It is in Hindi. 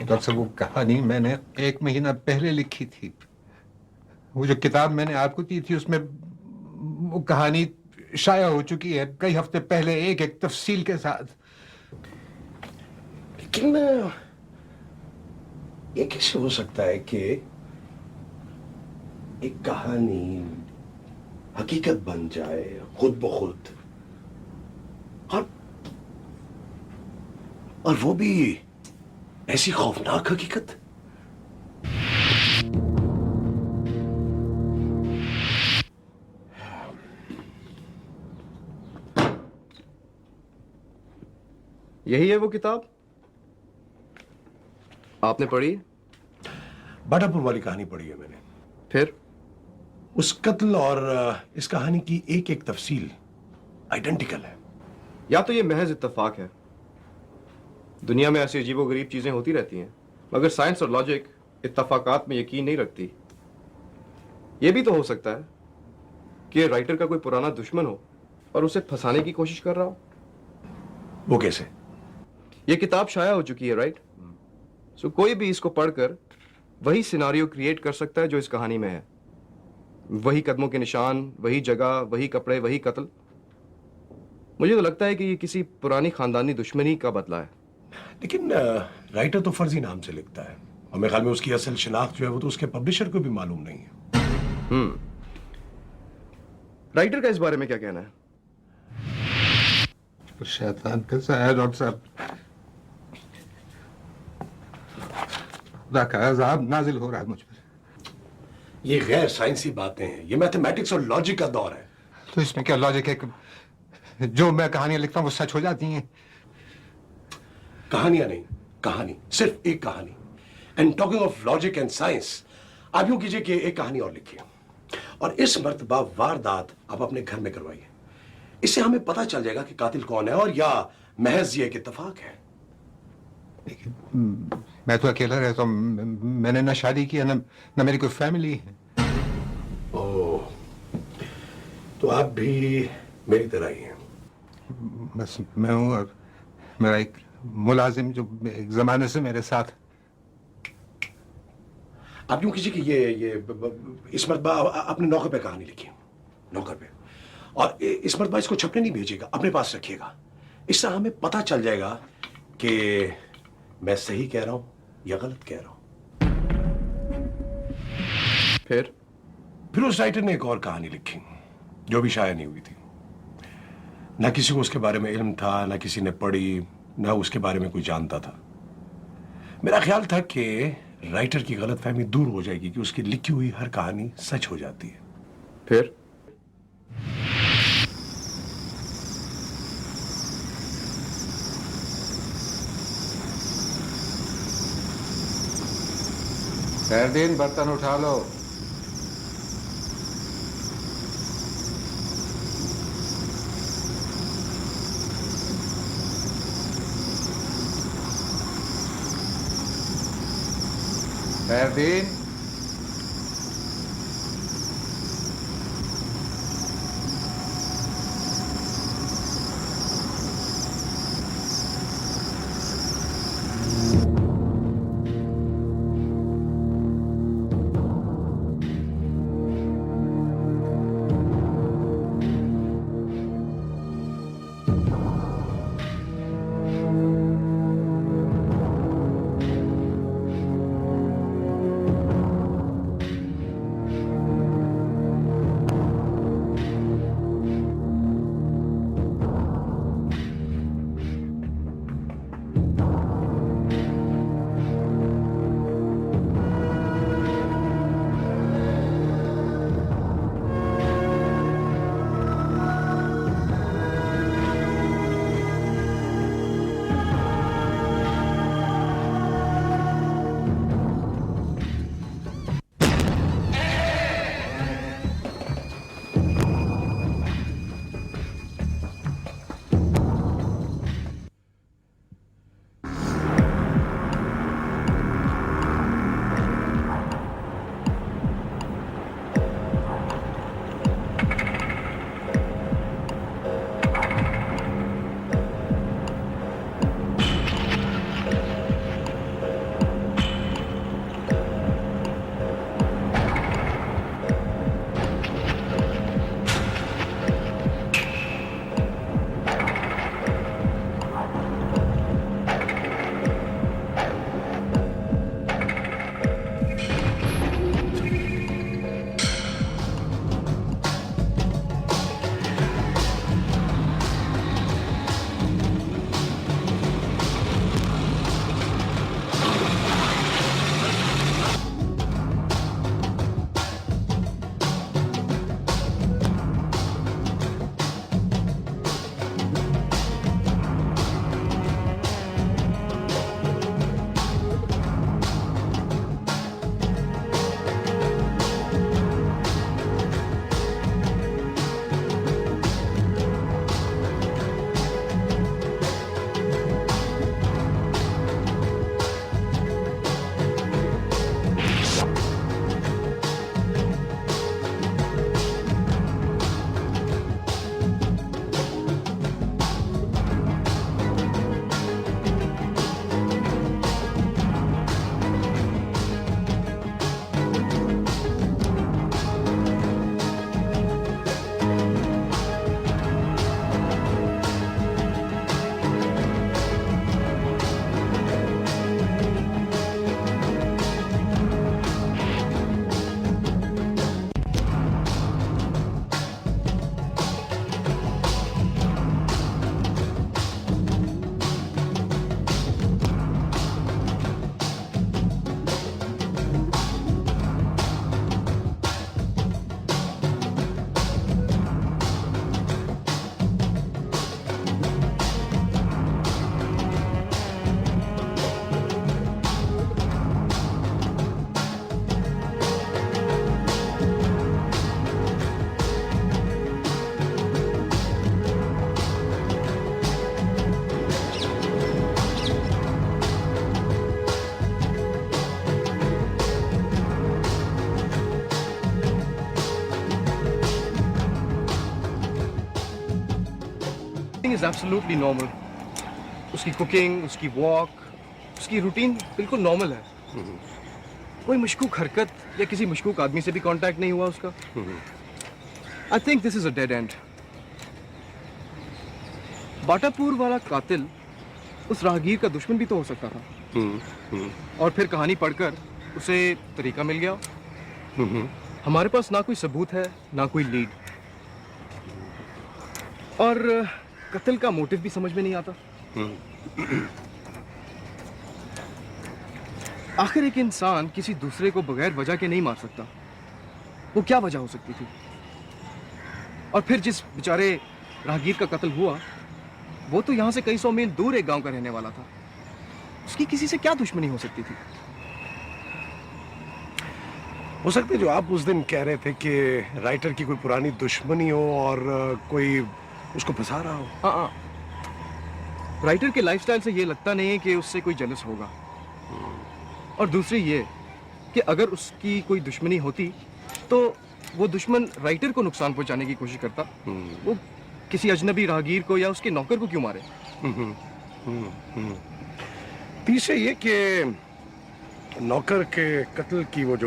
डॉक्टर साहब, वो कहानी मैंने 1 महीना पहले लिखी थी। वो जो किताब मैंने आपको दी थी उसमें वो कहानी शाया हो चुकी है कई हफ्ते पहले, एक एक तफसील के साथ। लेकिन ये कैसे हो सकता है कि एक कहानी हकीकत बन जाए खुद ब खुद, और वो भी ऐसी खौफनाक हकीकत? यही है वो किताब आपने पढ़ी? बाटापुर वाली कहानी पढ़ी है मैंने। फिर उस कत्ल और इस कहानी की एक एक तफसील आइडेंटिकल है। या तो ये महज इत्तेफाक है, दुनिया में ऐसी अजीबोगरीब चीजें होती रहती हैं, मगर साइंस और लॉजिक इत्तेफाकात में यकीन नहीं रखती। यह भी तो हो सकता है कि राइटर का कोई पुराना दुश्मन हो और उसे फंसाने की कोशिश कर रहा हो। वो कैसे? यह किताब शाया हो चुकी है, राइट? सो कोई भी इसको पढ़कर वही सिनारियो क्रिएट कर सकता है जो इस कहानी में है। वही कदमों के निशान, वही जगह, वही कपड़े, वही कत्ल। मुझे तो लगता है कि ये किसी पुरानी खानदानी दुश्मनी का बदला है। लेकिन राइटर तो फर्जी नाम से लिखता है, और मेरे ख्याल में उसकी असल शिनाख्त जो है वो तो उसके पब्लिशर को भी मालूम नहीं है। राइटर का इस बारे में क्या कहना है? शैतान कैसा है डॉक्टर साहब, खुदा का अज़ाब नाजिल हो रहा है मुझ पर। ये गैर साइंसी बातें हैं, ये मैथमेटिक्स और लॉजिक का दौर है। तो इसमें क्या लॉजिक है कि जो मैं कहानियां लिखता हूँ वो सच हो जाती हैं? कहानियां नहीं, कहानी, सिर्फ एक कहानी। And talking of logic and science, आप यूं कीजिए कि एक कहानी और लिखिए, और इस मर्तबा वारदात आप अपने घर में करवाइए। इससे हमें पता चल जाएगा कि कातिल कौन है, और या महज ये एक इत्तेफाक है। मैं तो अकेला रहता हूँ, मैंने ना शादी की है ना मेरी कोई फैमिली है। ओह, तो आप भी मेरी तरह ही हैं। बस मैं हूँ और मेरा एक मुलाजिम जो एक जमाने से मेरे साथ। आप यूं कीजिए कि ये इस मर्तबा अपने नौकर पे कहानी लिखिए, नौकर पे, और इस मर्तबा इसको छपने नहीं भेजिएगा, अपने पास रखिएगा। इससे हमें पता चल जाएगा कि मैं सही कह रहा हूं या गलत कह रहा हूं। फिर उस राइटर ने एक और कहानी लिखी जो भी शाया नहीं हुई थी। ना किसी को उसके बारे में इल्म था, ना किसी ने पढ़ी, ना उसके बारे में कोई जानता था। मेरा ख्याल था कि राइटर की गलतफहमी दूर हो जाएगी कि उसकी लिखी हुई हर कहानी सच हो जाती है। फिर खैरदीन, बर्तन उठा लो। खैरदीन, इज एब्सोल्युटली नॉर्मल। उसकी कुकिंग, उसकी वॉक, उसकी रूटीन बिल्कुल नॉर्मल है। कोई मशकूक हरकत या किसी मशकूक आदमी से भी कांटेक्ट नहीं हुआ उसका। I think this is a dead and. Batapur वाला कातिल उस राहगीर का दुश्मन भी तो हो सकता था। और फिर कहानी पढ़कर उसे तरीका मिल गया। हमारे पास ना कोई सबूत है, ना कोई लीड, और कत्ल का मोटिव भी समझ में नहीं आता। आखिर एक इंसान किसी दूसरे को बगैर वजह के नहीं मार सकता। वो क्या वजह हो सकती थी? और फिर जिस बेचारे राहगीर का कत्ल हुआ, वो तो यहां से कई सौ मील दूर एक गांव का रहने वाला था। उसकी किसी से क्या दुश्मनी हो सकती थी? हो सकता है जो आप उस दिन कह रहे थे कि राइटर की कोई पुरानी दुश्मनी हो और कोई उसको फंसा रहा हो। हाँ, राइटर के लाइफस्टाइल से ये लगता नहीं है कि उससे कोई जेलस होगा। और दूसरी ये कि अगर उसकी कोई दुश्मनी होती तो वो दुश्मन राइटर को नुकसान पहुंचाने की कोशिश करता। वो किसी अजनबी राहगीर को या उसके नौकर को क्यों मारे? तीसरे ये कि नौकर के कत्ल की वो जो